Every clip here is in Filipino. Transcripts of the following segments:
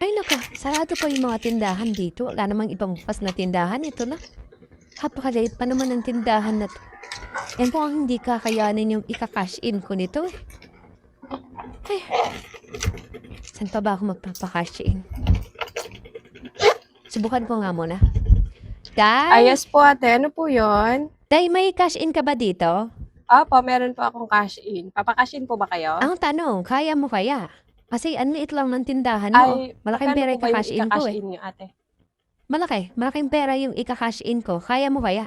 Ay naku, sarado pa yung mga tindahan dito. Wala namang ibang bukas na tindahan. Ito na. Napakaliit pa naman ng tindahan na to. Yan po ang hindi kakayanin yung ika-cash in ko nito eh. Ay, saan pa ba ako magpapa-cash in? Subukan ko nga muna. Day! Yes po ate, ano po yon? Day, may cash in ka ba dito? Opo, meron po akong cash in. Papakash in po ba kayo? Ang tanong, kaya mo kaya? Kasi ang liit lang ng tindahan mo. Ay, Malaking magkano pera po yung ba yung ika-cash in ko ika-cash eh. in nyo ate? Malaking pera yung ika-cash in ko. Kaya mo kaya?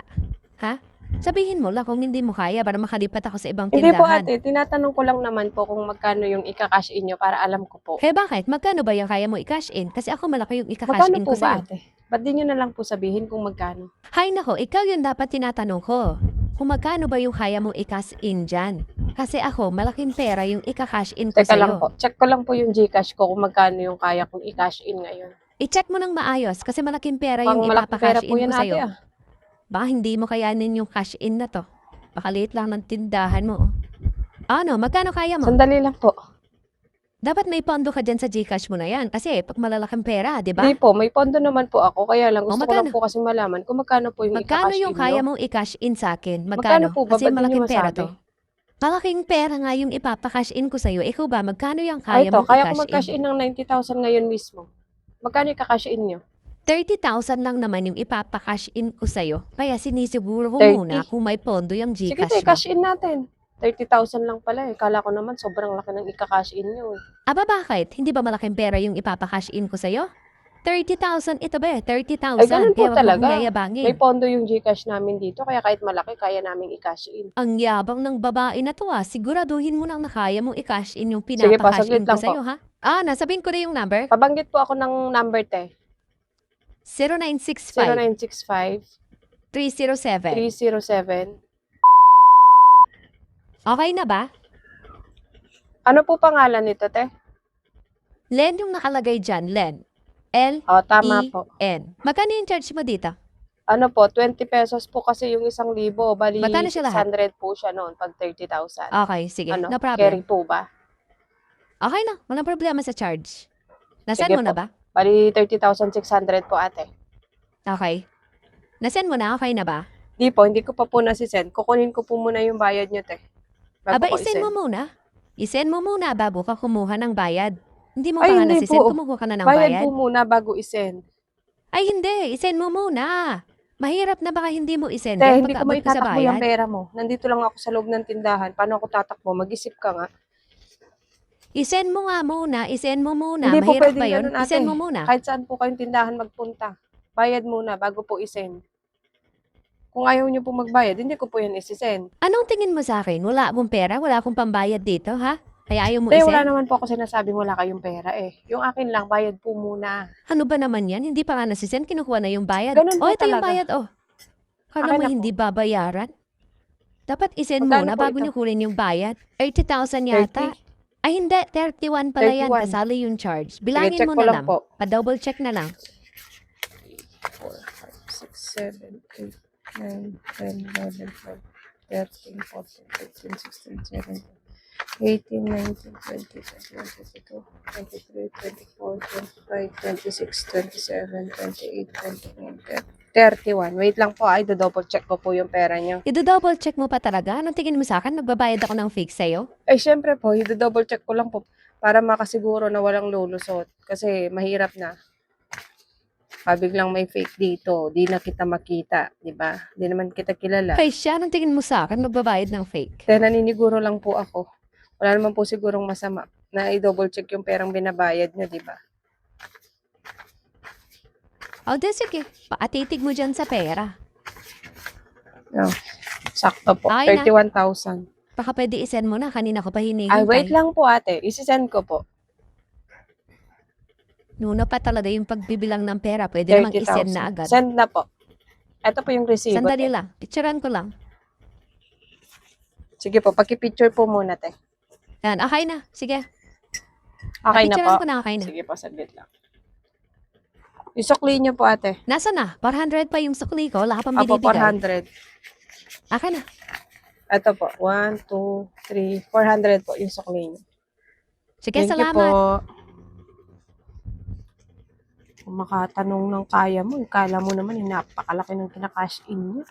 Ha? Sabihin mo lang kung hindi mo kaya para makalipat ako sa ibang Hindi po tindahan. ate, tinatanong ko lang naman po kung magkano yung ika-cash in nyo para alam ko po. Kaya bakit? Magkano ba yung kaya mo i-cash in? Kasi ako malaki yung ika-cash Magkano in po ko ba sa'yo. ate? Ba't di nyo na lang po sabihin kung magkano? Hay nako, ikaw yung dapat tinatanong ko. Kung magkano ba yung kaya mong i-cash in dyan? Kasi ako, malaking pera yung ika-cash in ko Teka lang sa'yo. po, check ko lang po yung Gcash ko kung magkano yung kaya kong i-cash in ngayon. I-check mo ng maayos kasi malaking pera Pang yung malaking pera ipapa-cash po in ko yan ate sa'yo. ah. Baka hindi mo kayanin yung cash in na to. Baka liit lang ng tindahan mo. Ano, magkano kaya mo? Sandali lang po. Dapat may pondo ka dyan sa Gcash mo na yan. Kasi pag malalaking pera, di ba? Hindi po, may pondo naman po ako. Kaya lang, gusto ko lang magkano? po kasi malaman kung magkano po yung Magkano ika-cash yung in kaya nyo. mong i-cash in sa akin? Magkano Magkano? po ba? Kasi Ba't di nyo malaking pera masabi? to. Malaking pera nga yung ipapa-cash in ko sa'yo. Ikaw ba, magkano yung Ay, kaya ito, mong kaya ko i-cash mag-cash in? in ng 90,000 ngayon mismo. Magkano yung ika-cash in nyo? 30,000 lang naman yung ipapa-cash in ko sa'yo. Kaya sinisiguro ko 30. muna kung may pondo yung Sige, Gcash mo. cash in natin. 30,000 lang pala eh. Kala ko naman sobrang laki ng ika-cash in nyo eh. Aba bakit? Hindi ba malaking pera yung ipapa-cash in ko sa'yo? 30,000 ito ba? 30,000. Ay, ganun po Kaya wag mo kong talaga. May yayabangin. pondo yung Gcash namin dito, kaya kahit malaki, kaya namin i-cash in. Ang yabang ng babae na to ah. Siguraduhin mo nang nakaya mong i-cash in yung Sige pa, pinapa-cash saglit in ko lang po. sa'yo ha? Ah, nasabihin ko na yung number. Pabanggit po ako ng number, te. 0965 0965 307. 307. Okay na ba? Ano po pangalan nito, te? Len yung nakalagay dyan. Len. Tama po. L-E-N. Magkano yung charge mo dito? Ano po, 20 pesos po kasi yung 1,000. Bali, Magkano siya lahat? 600 po siya noon pag 30,000. Okay, sige. Ano, No carry problem. po ba? Okay na. Walang problema sa charge. Nasend Sige mo na po. ba? Bali, 30,600 po, ate. Okay. Nasend mo na? Okay na ba? Hindi ko pa po nasisend. Kukunin ko po muna yung bayad nyo, te. Bago Aba, ko isend mo isend. muna. Isend mo muna bago ka kumuha ng bayad. Hindi mo Ay, pa nga hindi nasisend, po. kumuha ka na ng Bayad bayad. po muna bago isend. Ay, hindi. Isend mo muna. Mahirap na baka hindi mo isend Te, yan hindi ko pagkaabot ko sa maitatakbo yung bayad. pera mo. Nandito lang ako sa loob ng tindahan. Paano ako tatakbo? Mag-isip ka nga. Isend mo nga muna. Isend mo muna. Hindi po Mahirap pwedeng ba yun? ganun, ate. Isend mo muna. Kahit saan po kayong tindahan magpunta. Bayad muna bago po isend. Kung ayaw nyo po magbayad, hindi ko po yan isisend. Anong tingin mo sa akin? Wala akong pera? Wala akong pambayad dito, ha? Kaya ayaw mo Te, wala isend? naman po ako sinasabing wala kayong pera eh. Yung akin lang, bayad po muna. Ano ba naman yan? Hindi pa nga nasisend, kinukuha na yung bayad. Ganun po Ito yung talaga. bayad, oh. Kala Akin mo na po. hindi babayaran? Dapat isend Magkano muna po bago ito? nyo kunin yung bayad. 30,000 yata. 30? Ay hindi, 31 pala yan. 31. Kasali yung charge. Sige, Bilangin check mo ko na lang lang. po. Pa-double check na lang. 4, 5, 6, 7, 8, 9, 10, 11, 12, 13, 14, 15, 16, 17, 18, 19, 20, 21, 22, 23, 24, 25, 26, 27, 28, 29, 31. Wait lang po, do-double check ko po yung pera niyo. I-double check mo pa talaga? Anong tingin mo sa akin? Magbabayad ako ng fake sa'yo? Ay, syempre po, do-double check ko lang po para makasiguro na walang lulusot. Kasi mahirap na. Biglang may fake dito, di na kita makita, di ba? Di naman kita kilala. Kay siya, anong tingin mo sa akin? Magbabayad ng fake? Kaya naniniguro lang po ako. Wala naman po sigurong masama na i-double check yung perang binabayad nyo, di ba? O, di sige. Paatitig mo dyan sa pera. No. Sakto po, Ay na. 31,000. Baka pwede isend mo na. Kanina ko pa Ay, hinihintay. wait lang po ate. Isisend ko po. Nuno pa talaga yung pagbibilang ng pera. Pwede namang isend na 30,000. agad. Send na po. Ito po yung resibo. Sandali te. lang. Picturean ko lang. Sige po, paki-picture po muna, te. Yan, okay na. Sige. Okay na Picturean po. ko na, okay na. Sige po, saglit lang. Isukli nyo po, ate. Nasa na? 400 pa yung sukli ko. Wala ka pang Apo, binibigay. 400. Aka na. Ito po, 1, 2, 3, 400 po yung sukli nyo. Sige, Thank you salamat. po. Kung makatanong ng kaya mo, kala mo naman, napakalaki ng kinakash in niya.